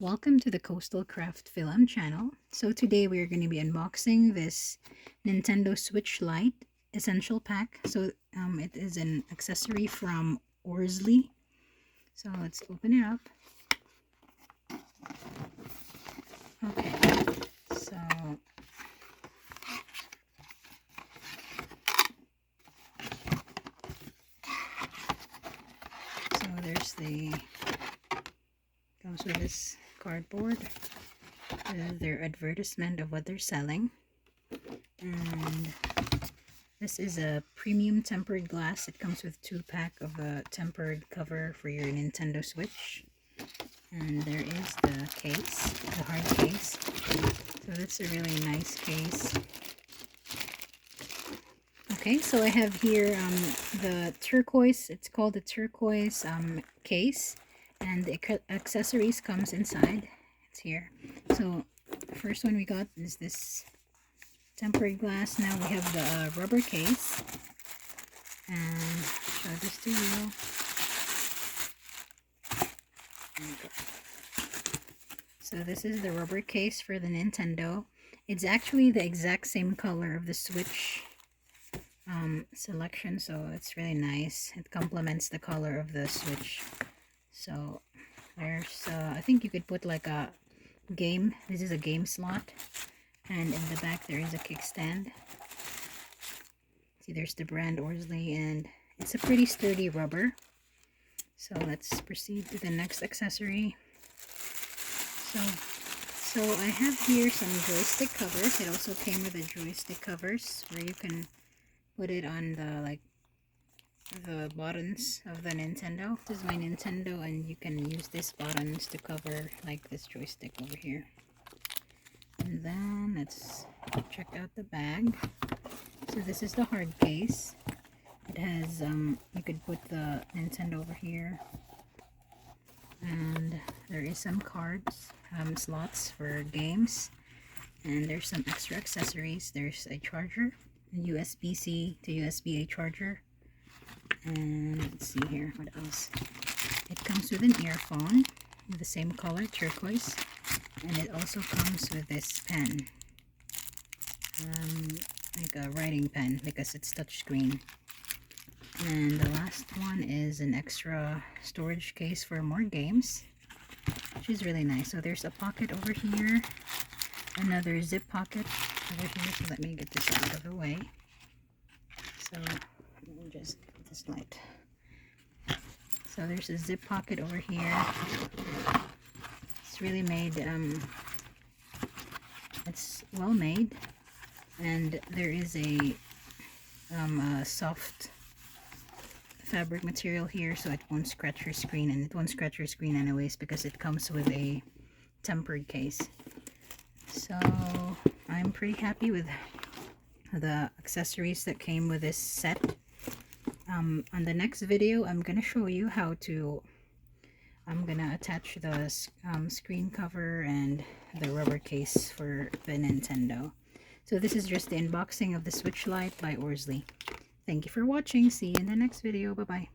Welcome to the Coastal Craft Film channel. So today we are going to be unboxing this Nintendo Switch Lite Essential Pack. So it is an accessory from ORZLY. So let's open it up. Okay, so comes with this cardboard. Their advertisement of what they're selling. And this is a premium tempered glass. It comes with 2-pack of a tempered cover for your Nintendo Switch. And there is the case, the hard case. So that's a really nice case. Okay, so I have here the turquoise, it's called the turquoise case. And the accessories comes inside. It's here. So the first one we got is this tempered glass. Now we have the rubber case. And show this to you. So this is the rubber case for the Nintendo. It's actually the exact same color of the Switch selection, so it's really nice. It complements the color of the Switch. So there's I think you could put like a game. This is a game slot, and in the back there is a kickstand. See, there's the brand ORZLY, and it's a pretty sturdy rubber. So let's proceed to the next accessory. So I have here some joystick covers. It also came with the joystick covers where you can put it on the buttons of the Nintendo. This is my Nintendo, and you can use these buttons to cover like this joystick over here. And then let's check out the bag. So this is the hard case. It has you could put the Nintendo over here, and there is some cards, slots for games, and there's some extra accessories. There's a charger, a USB-C to USB-A charger, and let's see here, what else? It comes with an earphone with the same color, turquoise, and it also comes with this pen, like a writing pen because it's touchscreen. And the last one is an extra storage case for more games, which is really nice. So there's a pocket over here, another zip pocket over here. So let me get this out of the way. So let me just get this light. So there's a zip pocket over here. It's really made, it's well made, and there is a soft fabric material here, so it won't scratch your screen, and it won't scratch your screen anyways because it comes with a tempered case. So I'm pretty happy with the accessories that came with this set. On the next video, I'm gonna show you how to I'm gonna attach the screen cover and the rubber case for the Nintendo. So this is just the unboxing of the Switch Lite by ORZLY. Thank you for watching. See you in the next video. Bye-bye.